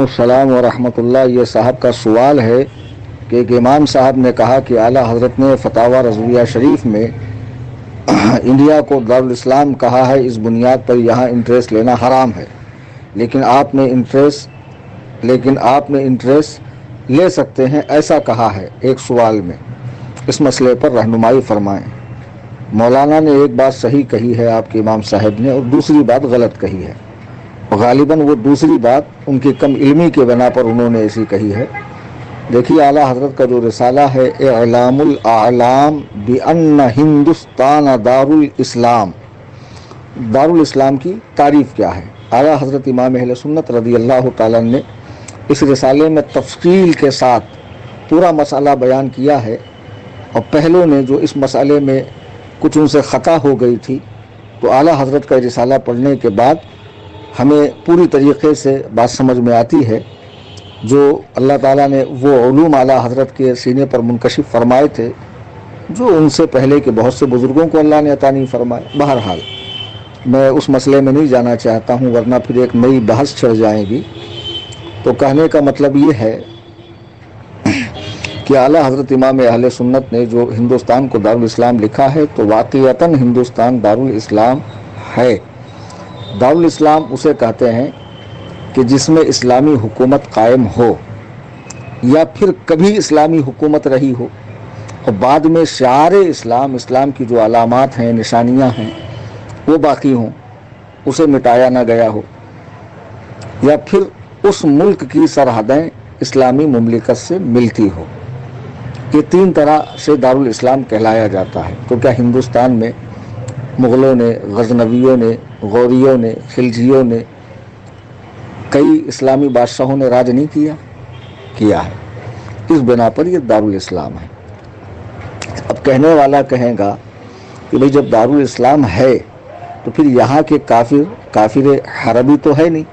السلام ورحمۃ اللہ۔ یہ صاحب کا سوال ہے کہ ایک امام صاحب نے کہا کہ اعلیٰ حضرت نے فتاوی رضویہ شریف میں انڈیا کو دارالاسلام کہا ہے، اس بنیاد پر یہاں انٹرسٹ لینا حرام ہے، لیکن آپ نے انٹرسٹ لے سکتے ہیں ایسا کہا ہے۔ ایک سوال میں اس مسئلے پر رہنمائی فرمائیں۔ مولانا نے ایک بات صحیح کہی ہے آپ کے امام صاحب نے، اور دوسری بات غلط کہی ہے، غالباً وہ دوسری بات ان کی کم علمی کے بنا پر انہوں نے ایسی کہی ہے۔ دیکھیے اعلیٰ حضرت کا جو رسالہ ہے اعلام الاعلام بان ہندوستان دارالاسلام کی تعریف کیا ہے، اعلیٰ حضرت امام اہل سنت رضی اللہ تعالیٰ نے اس رسالے میں تفصیل کے ساتھ پورا مسئلہ بیان کیا ہے، اور پہلوں نے جو اس مسئلے میں کچھ ان سے خطا ہو گئی تھی، تو اعلیٰ حضرت کا رسالہ پڑھنے کے بعد ہمیں پوری طریقے سے بات سمجھ میں آتی ہے۔ جو اللہ تعالیٰ نے وہ علوم اعلیٰ حضرت کے سینے پر منکشف فرمائے تھے جو ان سے پہلے کے بہت سے بزرگوں کو اللہ نے عطا نہیں فرمائے۔ بہرحال میں اس مسئلے میں نہیں جانا چاہتا ہوں، ورنہ پھر ایک نئی بحث چھڑ جائے گی۔ تو کہنے کا مطلب یہ ہے کہ اعلیٰ حضرت امام اہل سنت نے جو ہندوستان کو دارالاسلام لکھا ہے تو واقعتاً ہندوستان دارالاسلام ہے۔ دارالاسلام اسے کہتے ہیں کہ جس میں اسلامی حکومت قائم ہو، یا پھر کبھی اسلامی حکومت رہی ہو اور بعد میں شعار اسلام کی جو علامات ہیں، نشانیاں ہیں، وہ باقی ہوں، اسے مٹایا نہ گیا ہو، یا پھر اس ملک کی سرحدیں اسلامی مملکت سے ملتی ہو۔ یہ تین طرح سے دارالاسلام کہلایا جاتا ہے۔ تو کیا ہندوستان میں مغلوں نے، غزنویوں نے، غوریوں نے، خلجیوں نے، کئی اسلامی بادشاہوں نے راج نہیں کیا ہے؟ اس بنا پر یہ دارالاسلام ہے۔ اب کہنے والا کہے گا کہ بھئی جب دارالاسلام ہے تو پھر یہاں کے کافر حربی تو ہے نہیں،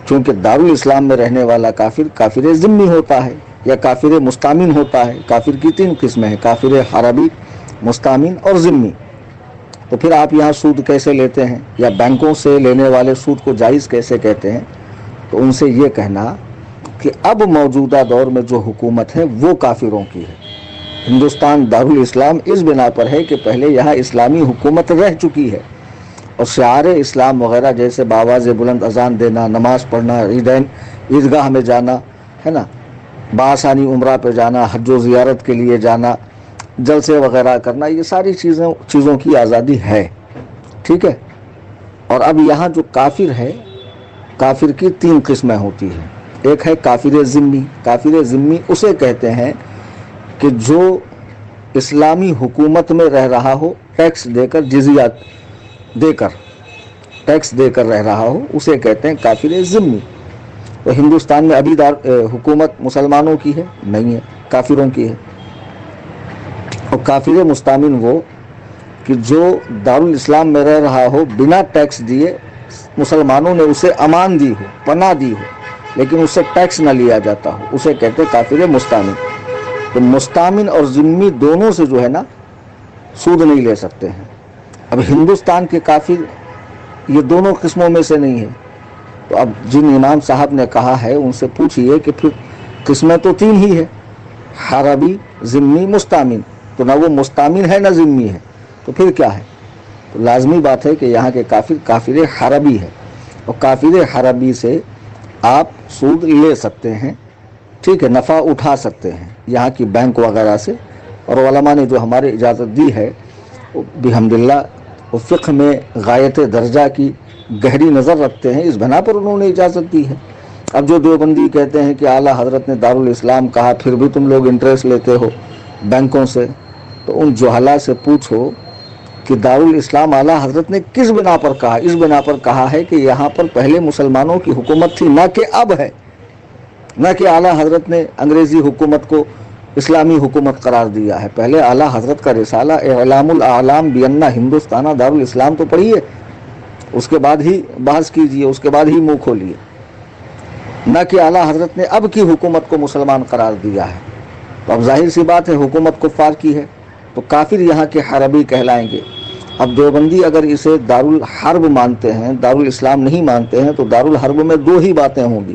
چونکہ دارالاسلام میں رہنے والا کافر ذمی ہوتا ہے یا کافر مستامن ہوتا ہے۔ کافر کی تین قسمیں ہیں، کافر حربی، مستامن اور ذمی۔ تو پھر آپ یہاں سود کیسے لیتے ہیں، یا بینکوں سے لینے والے سود کو جائز کیسے کہتے ہیں؟ تو ان سے یہ کہنا کہ اب موجودہ دور میں جو حکومت ہے وہ کافروں کی ہے۔ ہندوستان دارالاسلام اس بنا پر ہے کہ پہلے یہاں اسلامی حکومت رہ چکی ہے، اور شعار اسلام وغیرہ جیسے بآواز بلند اذان دینا، نماز پڑھنا، عیدگاہ میں جانا ہے نا، بآسانی عمرہ پہ جانا، حج و زیارت کے لیے جانا، جلسے وغیرہ کرنا، یہ ساری چیزوں کی آزادی ہے، ٹھیک ہے۔ اور اب یہاں جو کافر ہے، کافر کی تین قسمیں ہوتی ہیں۔ ایک ہے کافر ذمی۔ کافر ذمی اسے کہتے ہیں کہ جو اسلامی حکومت میں رہ رہا ہو، ٹیکس دے کر، جزیہ دے کر، ٹیکس دے کر رہ رہا ہو، اسے کہتے ہیں کافر ذمی۔ تو ہندوستان میں ابھی حکومت مسلمانوں کی ہے نہیں ہے، کافروں کی ہے۔ اور کافر مستامن وہ کہ جو دارالاسلام میں رہ رہا ہو، بنا ٹیکس دیے مسلمانوں نے اسے امان دی ہو، پناہ دی ہو، لیکن اس سے ٹیکس نہ لیا جاتا ہو، اسے کہتے ہیں کافر مستامن۔ تو مستامن اور ذمی دونوں سے جو ہے نا سود نہیں لے سکتے ہیں۔ اب ہندوستان کے کافر یہ دونوں قسموں میں سے نہیں ہے۔ تو اب جن امام صاحب نے کہا ہے ان سے پوچھئے کہ پھر قسمیں تو تین ہی ہے، حربی، ذمی، مستامن، تو نہ وہ مستامن ہے نہ ذمی ہے، تو پھر کیا ہے؟ تو لازمی بات ہے کہ یہاں کے کافر حربی ہے، اور کافر حربی سے آپ سود لے سکتے ہیں، ٹھیک ہے، نفع اٹھا سکتے ہیں یہاں کی بینک وغیرہ سے۔ اور علماء نے جو ہمارے اجازت دی ہے بحمداللہ، وہ فقہ میں غایت درجہ کی گہری نظر رکھتے ہیں، اس بنا پر انہوں نے اجازت دی ہے۔ اب جو دیوبندی کہتے ہیں کہ اعلیٰ حضرت نے دارالاسلام کہا، پھر بھی تم لوگ انٹرسٹ لیتے ہو بینکوں سے، تو ان جہلا سے پوچھو کہ دارالاسلام اعلیٰ حضرت نے کس بنا پر کہا؟ اس بنا پر کہا ہے کہ یہاں پر پہلے مسلمانوں کی حکومت تھی، نہ کہ اب ہے، نہ کہ اعلیٰ حضرت نے انگریزی حکومت کو اسلامی حکومت قرار دیا ہے۔ پہلے اعلیٰ حضرت کا رسالہ اعلام الاعلام بان ہندوستان دارالاسلام تو پڑھیے، اس کے بعد ہی بحث کیجئے، اس کے بعد ہی منہ کھولیے، نہ کہ اعلیٰ حضرت نے اب کی حکومت کو مسلمان قرار دیا ہے۔ تو اب ظاہر سی بات ہے حکومت کفار کی ہے، تو کافر یہاں کے حربی کہلائیں گے۔ اب دیوبندی اگر اسے دارالحرب مانتے ہیں، دارالاسلام نہیں مانتے ہیں، تو دارالحرب میں دو ہی باتیں ہوں گی،